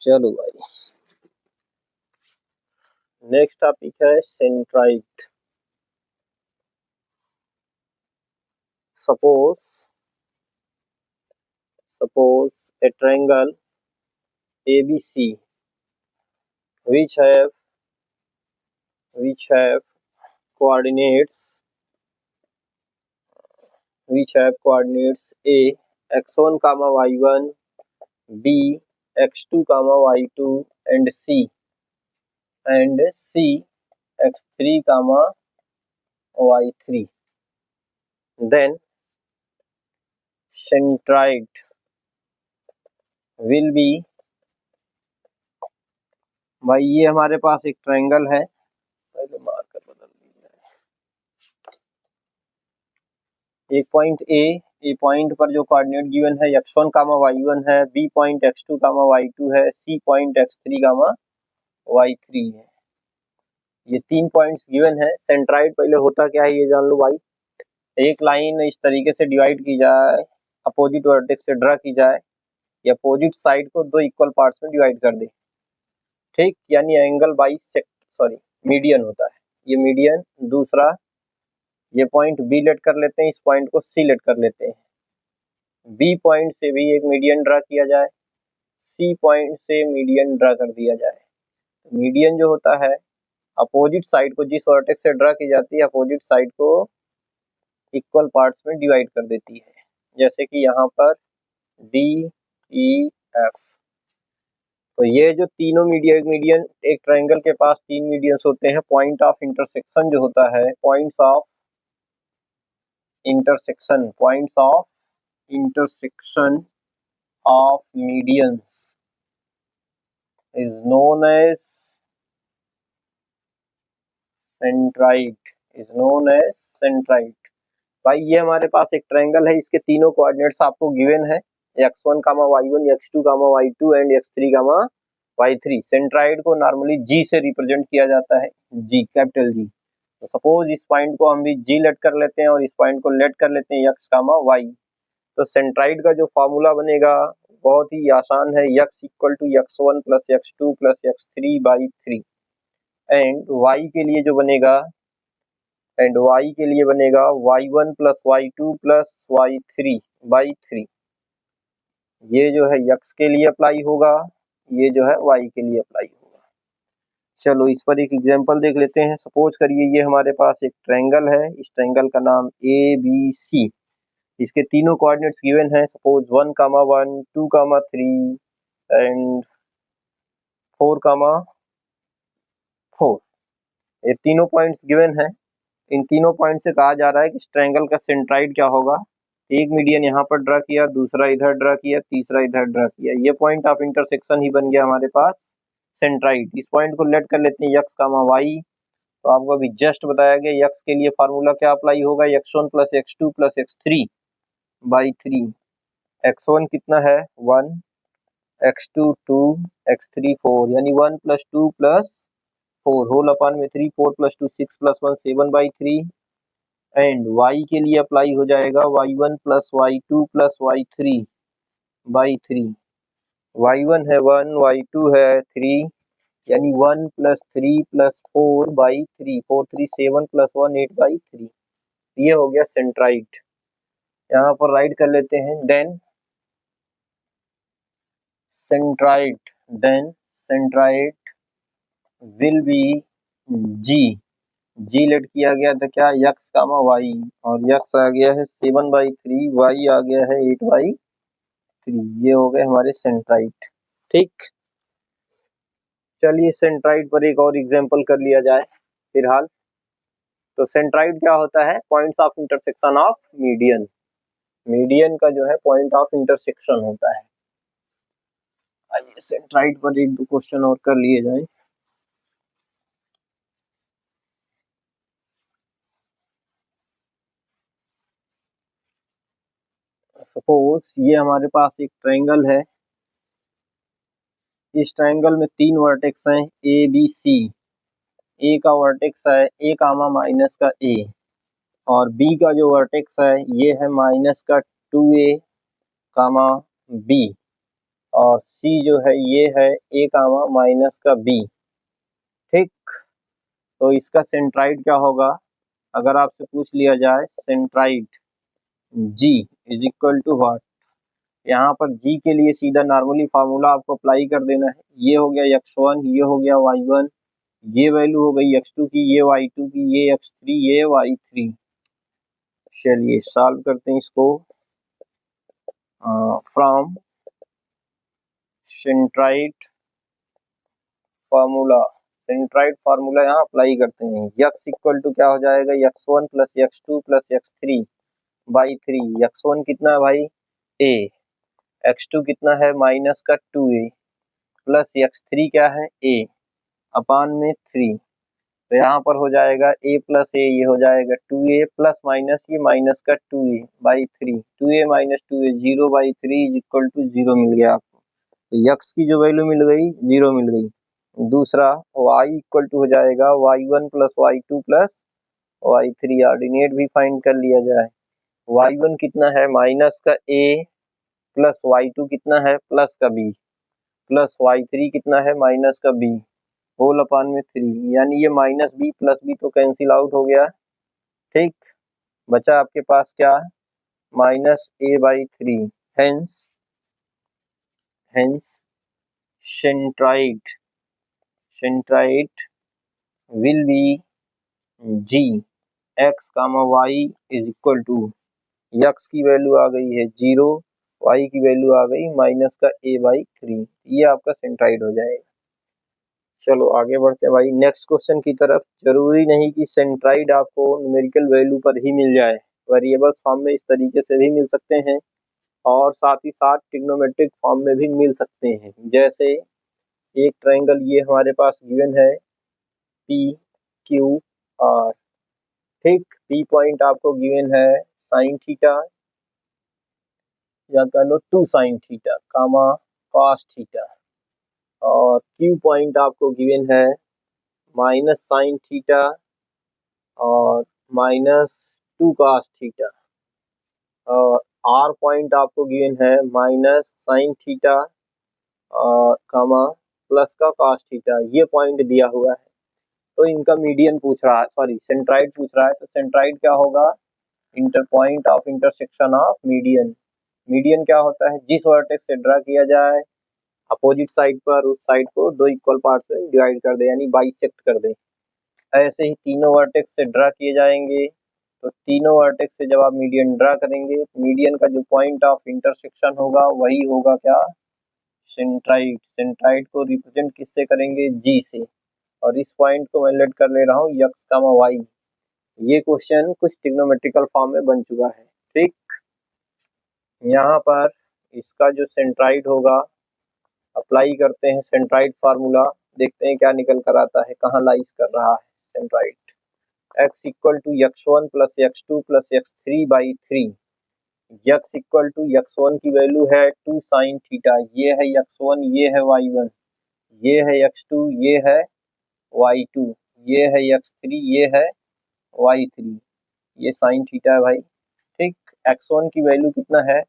चलो भाई, next topic है centroid. suppose a triangle ABC which have coordinates A x1 comma y1, B x2 comma y2 and C x3 comma y3. Then centroid will be, भाई ये हमारे पास एक triangle है, पहले marker बदल दिया है। एक पॉइंट ए पॉइंट पर जो कोऑर्डिनेट गिवन है x1 कामा y1 है, B point x2 comma y2 है, C point x3 comma y3 है। ये 3 पॉइंट्स गिवन है। सेंट्राइड पहले होता क्या है ये जान लो भाई। एक लाइन इस तरीके से डिवाइड की जाए, अपोजिट वर्टेक्स से ड्रा की जाए, या अपोजिट साइड को दो इक्वल पार्ट्स में डिवाइड कर दे, ठीक, यानी एंगल बाई मीडियन होता है। ये मीडियन। दूसरा, ये पॉइंट बी लेट कर लेते हैं, इस पॉइंट को सी लेट कर लेते हैं। बी पॉइंट से भी एक मीडियन ड्रा किया जाए, सी पॉइंट से मीडियन ड्रा कर दिया जाए। मीडियन जो होता है अपोजिट साइड को, जिस वर्टेक्स से ड्रा की जाती है, अपोजिट साइड को इक्वल पार्ट्स में डिवाइड कर देती है। जैसे कि यहाँ पर डी ई एफ। तो ये जो तीनों मीडियन, एक ट्रायंगल के पास 3 मीडियंस होते हैं। पॉइंट ऑफ इंटरसेक्शन जो होता है, points of intersection of medians is known as centroid. भाई ये हमारे पास एक ट्रायंगल है, इसके तीनों कोऑर्डिनेट्स आपको गिवन है, x1 comma y1, x2 comma y2 and x3 comma y3। Centroid को नॉर्मली g से रिप्रेजेंट किया जाता है, g, कैपिटल G। तो सपोज इस पॉइंट को हम भी g लेट कर लेते हैं और इस पॉइंट को लेट कर लेते हैं x कामा y। तो सेंट्राइड का जो फॉर्मूला बनेगा बहुत ही आसान है, x equal to x1 plus x2 plus x3 by 3। And y के लिए बनेगा y1 plus y2 plus y3 by 3। ये जो है x के लिए अप्लाई होगा, ये जो है y के लिए अप्लाई होगा। चलो इस पर एक एग्जांपल देख लेते हैं। सपोज करिए ये हमारे पास एक ट्रायंगल है, इस ट्रायंगल का नाम ABC। इसके तीनों कोऑर्डिनेट्स गिवन है, सपोज 1 कामा 1, 2 कामा 3 एंड 4 कामा 4। ये तीनों पॉइंट्स गिवन है। इन तीनों पॉइंट से कहा जा रहा है कि इस ट्रायंगल का सेंट्राइड क्या होगा। एक मीडियन यहाँ पर ड्रा किया, दूसरा इधर ड्रा किया, तीसरा इधर ड्रा किया। ये पॉइंट ऑफ इंटरसेक्शन ही बन गया हमारे पास सेंट्राइड। इस पॉइंट को लेट कर लेते हैं x कामा y। तो आपको अभी जस्ट बताया गया x के लिए फार्मूला क्या अप्लाई होगा, x1 plus x2 plus x3 by 3। x1 कितना है 1, x2 2, x3 4, यानी 1 प्लस 2 प्लस 4 होल अपॉन में 3, 4 plus 2 6 plus 1 7 by 3। And y के लिए अप्लाई हो जाएगा y1 plus y2 plus y3 by 3। y1 है 1, y2 है 3, यानी 1 plus 3 plus 4 by 3, 4 3 7 plus 1 8 by 3। ये हो गया सेंट्राइड। यहाँ पर राइट कर लेते हैं। Then centroid will be G let किया गया था क्या, x कामा y, और x आ गया है 7 बाई 3, y आ गया है 8 बाई 3। ये हो गए हमारे सेंट्राइड। ठीक, चलिए सेंट्राइड पर एक और एग्जांपल कर लिया जाए फिलहाल। तो सेंट्राइड क्या होता है, points of intersection of median का जो है पॉइंट ऑफ इंटरसेक्शन होता है। आइए सेंट्राइड पर एक दो क्वेश्चन और कर लिए जाए। सपोज ये हमारे पास एक ट्रायंगल है, इस ट्रायंगल में 3 वर्टेक्स हैं ए बी सी। ए का वर्टेक्स है a कामा माइनस का a, और b का जो वर्टेक्स है ये है माइनस का 2a कामा b। और सी जो है ये है ए कामा माइनस का बी। ठीक, तो इसका सेंट्राइड क्या होगा, अगर आपसे पूछ लिया जाए centroid G is equal to what, यहाँ पर जी के लिए सीधा नॉर्मली फार्मूला आपको अप्लाई कर देना है। ये हो गया x1, ये हो गया y1, ये वैल्यू हो गई x2 की, ये y2 की, ये x3, ये y3। चलिए सॉल्व करते हैं इसको। फ्रॉम सेंट्राइड फार्मूला यहाँ अप्लाई करते हैं। x इक्वल टू क्या हो जाएगा, x1 plus x2 plus x3 by 3। x1 कितना है भाई a, x2 कितना है माइनस का 2a, प्लस x3 क्या है a अपान में 3। तो यहाँ पर हो जाएगा a प्लस a, ये हो जाएगा 2a प्लस माइनस ये माइनस का 2a by 3, 2a minus 2a 0 by 3 is equal to 0 मिल गया आपको। तो x की जो वैल्यू मिल गई 0 मिल गई। दूसरा y इक्वल टू हो जाएगा y1 plus y2 plus y3, ordinate भी फाइंड कर लिया जाए। y1 कितना है माइनस का a, प्लस y2 कितना है प्लस का b, प्लस y3 कितना है माइनस का b होल अपान में 3, यानी ये माइनस बी प्लस बी तो कैंसिल आउट हो गया। ठीक, बचा आपके पास क्या, minus a by 3। Hence centroid will be G x comma y is equal to, x की वैल्यू आ गई है 0, वाई की वैल्यू आ गई माइनस का ए बाई 3, ये आपका सेंट्राइड हो जाएगा। चलो आगे बढ़ते हैं भाई नेक्स्ट क्वेश्चन की तरफ। जरूरी नहीं कि सेंट्राइड आपको न्यूमेरिकल वैल्यू पर ही मिल जाए, वेरिएबल्स फॉर्म में इस तरीके से भी मिल सकते हैं और साथ ही साथ ट्रिग्नोमेट्रिक फॉर्म में भी मिल सकते हैं। जैसे एक ट्रायंगल ये हमारे पास गिवन है पी क्यू आर। ठीक, पी पॉइंट आपको गिवन है साइन थीटा या कह लो 2 साइन थीटा कामा कॉस थीटा, और क्यू पॉइंट आपको गिवन है माइनस साइन थीटा और माइनस 2 कॉस थीटा, और आर पॉइंट आपको गिवन है माइनस साइन थीटा और कामा प्लस का कॉस थीटा, ये पॉइंट दिया हुआ है। तो इनका मीडियन पूछ रहा है, सॉरी सेंट्राइड पूछ रहा है। तो सेंट्राइड क्या होगा, inter point of intersection of median. Median क्या होता है, जिस वर्टेक्स से ड्रा किया जाए अपोजिट साइड पर उस साइड को 2 इक्वल पार्ट में डिवाइड कर दे, यानी बाइसेक्ट कर दे। ऐसे ही तीनों वर्टेक्स से ड्रा किए जाएंगे, तो तीनों वर्टेक्स से जब आप मीडियन ड्रा करेंगे, मीडियन का जो पॉइंट ऑफ इंटरसेक्शन होगा वही होगा क्या, सेंट्राइड। सेंट्राइड को रिप्रेजेंट किससे करेंगे, जी से, और इस पॉइंट को मैं लेट कर ले रहा हूँ एक्स कामा वाई। ये क्वेश्चन कुछ ट्रिग्नोमेट्रिकल फॉर्म में बन चुका है। ठीक, यहाँ पर इसका जो सेंट्राइड होगा अप्लाई करते हैं सेंट्राइड फार्मूला, देखते हैं क्या निकल कर आता है, कहाँ लाइज कर रहा है centroid. x equal to x1 plus x2 plus x3 by 3। x equal to x1 की वैल्यू है 2 साइन थीटा, ये है x1, ये है y1, ये है x2, ये है y2, ये है x3, ये है y3, ये साइन थीटा है भाई। ठीक, x1 की वैल्यू कितना है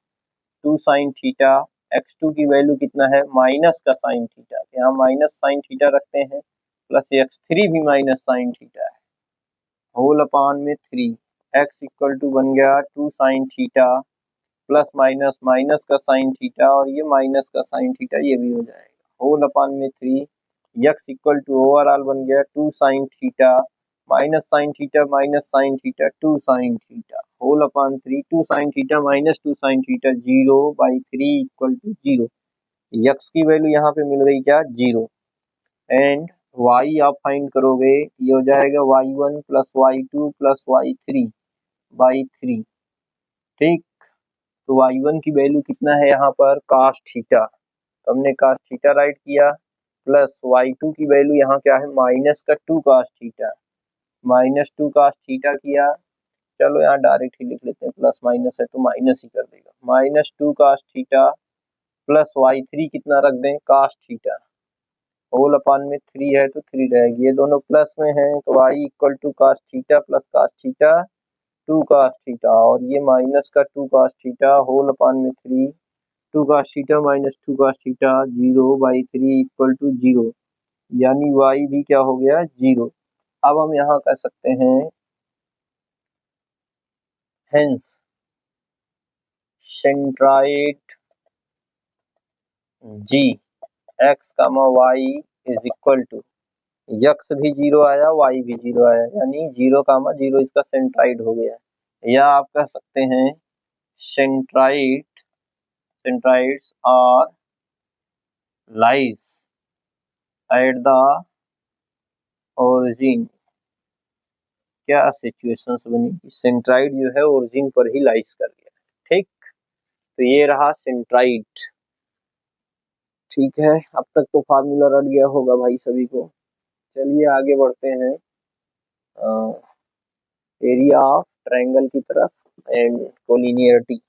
2 साइन थीटा, x2 की वैल्यू कितना है माइनस का साइन थीटा, यहाँ माइनस साइन थीटा रखते हैं, प्लस x3 भी माइनस साइन थीटा है होल अपान में 3। x इक्वल टू बन गया 2 sine theta plus minus minus का साइन थीटा, और ये माइनस का साइन थीटा, ये भी हो जाएगा होल अपान में 3। x इक्वल टू ओवरऑल बन गया 2 sine theta minus sine theta minus sine theta 2 sine theta whole upon 3, 2 sine theta minus 2 sine theta 0 by 3 equal to 0। x की वैल्यू यहाँ पे मिल गई क्या 0, एंड y आप फाइंड करोगे, ये हो जाएगा y1 plus y2 plus y3 by 3। ठीक, तो y1 की वैल्यू कितना है यहाँ पर cos थीटा, तो हमने cos थीटा राइट किया, प्लस y2 की वैल्यू यहाँ क्या है माइनस का 2 cos theta, minus 2 cos theta किया। चलो यहाँ डायरेक्ट ही लिख लेते हैं, प्लस माइनस है तो माइनस ही कर देगा, minus 2 cos theta plus y3 कितना रख दें cos थीटा, होल अपान में 3 है तो 3 रहेगी, ये दोनों प्लस में है तो y equal to cos theta plus cos theta 2 cos theta, और ये माइनस का 2 cos थीटा होल अपान में 3, 2 cos theta minus 2 cos theta 0/3 equal to 0, यानी y भी क्या हो गया 0। अब हम यहाँ कह सकते हैं hence centroid g x, y is equal to, x भी 0 आया, y भी 0 आया, यानी 0, 0 इसका सेंट्राइड हो गया। या आप कह सकते हैं centroids are lies at the origin. क्या सिचुएशंस बनी, सेंट्राइड जो है ओरिजिन पर ही लाइज कर गया। ठीक, तो ये रहा सेंट्राइड। ठीक है, अब तक तो फार्मूला रट गया होगा भाई सभी को। चलिए आगे बढ़ते हैं एरिया ऑफ ट्रायंगल की तरफ एंड कोलिनियरिटी।